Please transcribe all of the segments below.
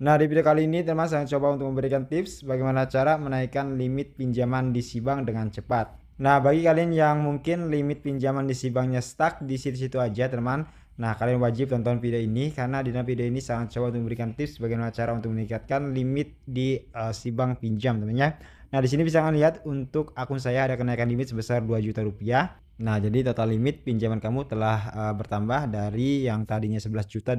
Nah, di video kali ini teman saya coba untuk memberikan tips bagaimana cara menaikkan limit pinjaman di si bank dengan cepat. Nah, bagi kalian yang mungkin limit pinjaman di si banknya stuck di situ-situ aja, teman. Nah, kalian wajib tonton video ini karena di dalam video ini sangat coba untuk memberikan tips bagaimana cara untuk meningkatkan limit di si bank pinjam, teman-teman ya. Nah, di sini bisa kalian lihat untuk akun saya ada kenaikan limit sebesar 2 juta rupiah. Nah, jadi total limit pinjaman kamu telah bertambah dari yang tadinya 11.250.000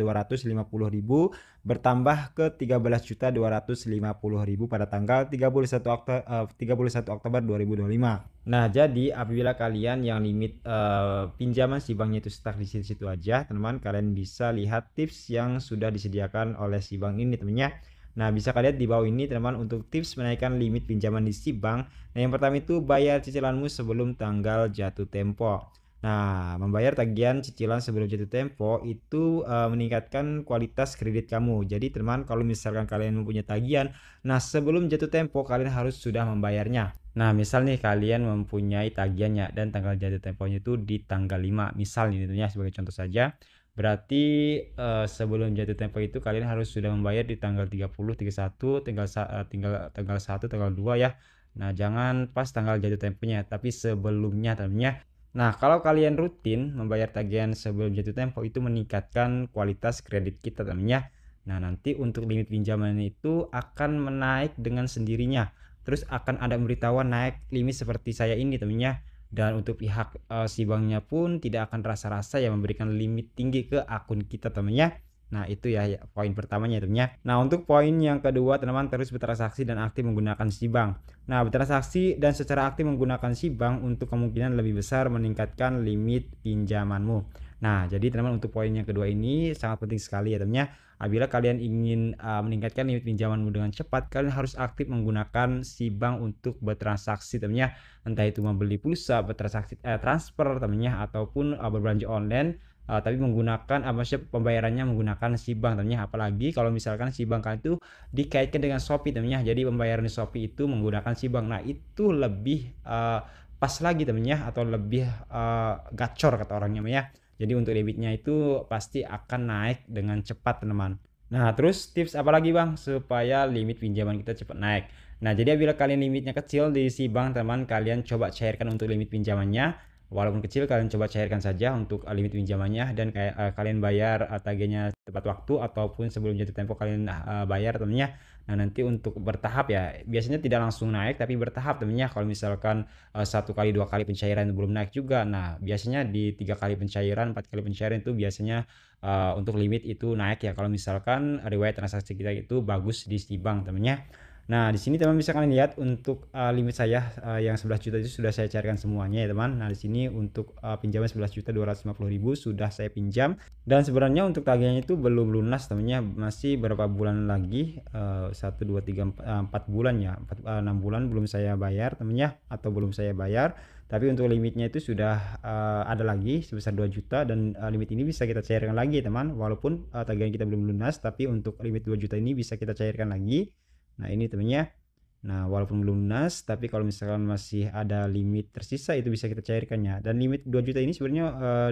bertambah ke 13.250.000 pada tanggal 31 Oktober 2025. Nah, jadi apabila kalian yang limit pinjaman si banknya itu stuck di situ-situ aja, teman-teman, kalian bisa lihat tips yang sudah disediakan oleh si bank ini, teman-teman. Nah, bisa kalian di bawah ini, teman, untuk tips menaikkan limit pinjaman di si bank. Nah, yang pertama itu bayar cicilanmu sebelum tanggal jatuh tempo. Nah, membayar tagihan cicilan sebelum jatuh tempo itu meningkatkan kualitas kredit kamu. Jadi, teman, kalau misalkan kalian mempunyai tagihan, nah sebelum jatuh tempo kalian harus sudah membayarnya. Nah, misal nih kalian mempunyai tagihannya dan tanggal jatuh temponya itu di tanggal 5, misal ini tentunya sebagai contoh saja. Berarti sebelum jatuh tempo itu kalian harus sudah membayar di tanggal 30, 31, tanggal 1, tanggal 2 ya. Nah, jangan pas tanggal jatuh temponya, tapi sebelumnya tentunya. Nah, kalau kalian rutin membayar tagihan sebelum jatuh tempo itu meningkatkan kualitas kredit kita tentunya. Nah, nanti untuk limit pinjaman itu akan menaik dengan sendirinya. Terus akan ada pemberitahuan naik limit seperti saya ini tentunya. Dan untuk pihak si banknya pun tidak akan rasa-rasa ya memberikan limit tinggi ke akun kita temennya. Nah, itu ya poin pertamanya temennya. Nah, untuk poin yang kedua, teman-teman, terus bertransaksi dan aktif menggunakan si bank. Nah, bertransaksi dan secara aktif menggunakan si bank untuk kemungkinan lebih besar meningkatkan limit pinjamanmu. Nah, jadi teman-teman, untuk poin yang kedua ini sangat penting sekali ya temennya. Apabila kalian ingin meningkatkan limit pinjamanmu dengan cepat, kalian harus aktif menggunakan si bank untuk bertransaksi temennya. Entah itu membeli pulsa, bertransaksi transfer temennya, ataupun berbelanja online, tapi menggunakan pembayarannya menggunakan si bank temennya. Apalagi kalau misalkan si bank kalian itu dikaitkan dengan Shopee temennya. Jadi pembayaran di Shopee itu menggunakan si bank. Nah, itu lebih pas lagi temennya, atau lebih gacor kata orangnya ya. Jadi untuk debitnya itu pasti akan naik dengan cepat, teman-teman. Nah, terus tips apa lagi bang supaya limit pinjaman kita cepat naik? Nah, jadi apabila kalian limitnya kecil di si bank, teman, kalian coba cairkan untuk limit pinjamannya. Walaupun kecil, kalian coba cairkan saja untuk limit pinjamannya, dan kayak kalian bayar tagihannya tepat waktu ataupun sebelum jatuh tempo kalian bayar temennya. Nah, nanti untuk bertahap ya, biasanya tidak langsung naik tapi bertahap temennya. Kalau misalkan 1 kali 2 kali pencairan belum naik juga, nah biasanya di 3 kali pencairan, 4 kali pencairan itu biasanya untuk limit itu naik ya, kalau misalkan riwayat transaksi kita itu bagus di si bank temennya. Nah, di sini teman bisa kalian lihat untuk limit saya yang 11 juta itu sudah saya cairkan semuanya ya teman. Nah, di sini untuk pinjaman 11.250.000 sudah saya pinjam, dan sebenarnya untuk tagihannya itu belum lunas temannya, masih berapa bulan lagi, 1 2 3 4 bulan ya, 6 bulan belum saya bayar temannya, atau belum saya bayar. Tapi untuk limitnya itu sudah ada lagi sebesar 2 juta, dan limit ini bisa kita cairkan lagi teman, walaupun tagihan kita belum lunas, tapi untuk limit 2 juta ini bisa kita cairkan lagi. Nah, ini temennya. Nah, walaupun belum lunas, tapi kalau misalkan masih ada limit tersisa itu bisa kita cairkannya. Dan limit 2 juta ini sebenarnya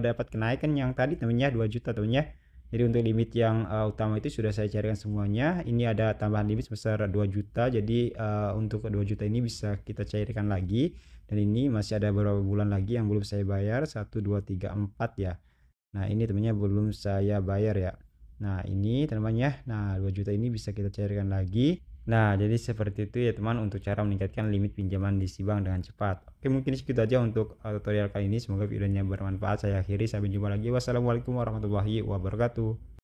dapat kenaikan yang tadi temennya 2 juta temennya. Jadi untuk limit yang utama itu sudah saya cairkan semuanya. Ini ada tambahan limit sebesar 2 juta. Jadi untuk 2 juta ini bisa kita cairkan lagi. Dan ini masih ada beberapa bulan lagi yang belum saya bayar, 1 2 3 4 ya. Nah, ini temennya belum saya bayar ya. Nah, ini temannya. Nah, 2 juta ini bisa kita cairkan lagi. Nah, jadi seperti itu ya teman untuk cara meningkatkan limit pinjaman di si bank dengan cepat. Oke, mungkin segitu aja untuk tutorial kali ini. Semoga videonya bermanfaat. Saya akhiri, sampai jumpa lagi. Wassalamualaikum warahmatullahi wabarakatuh.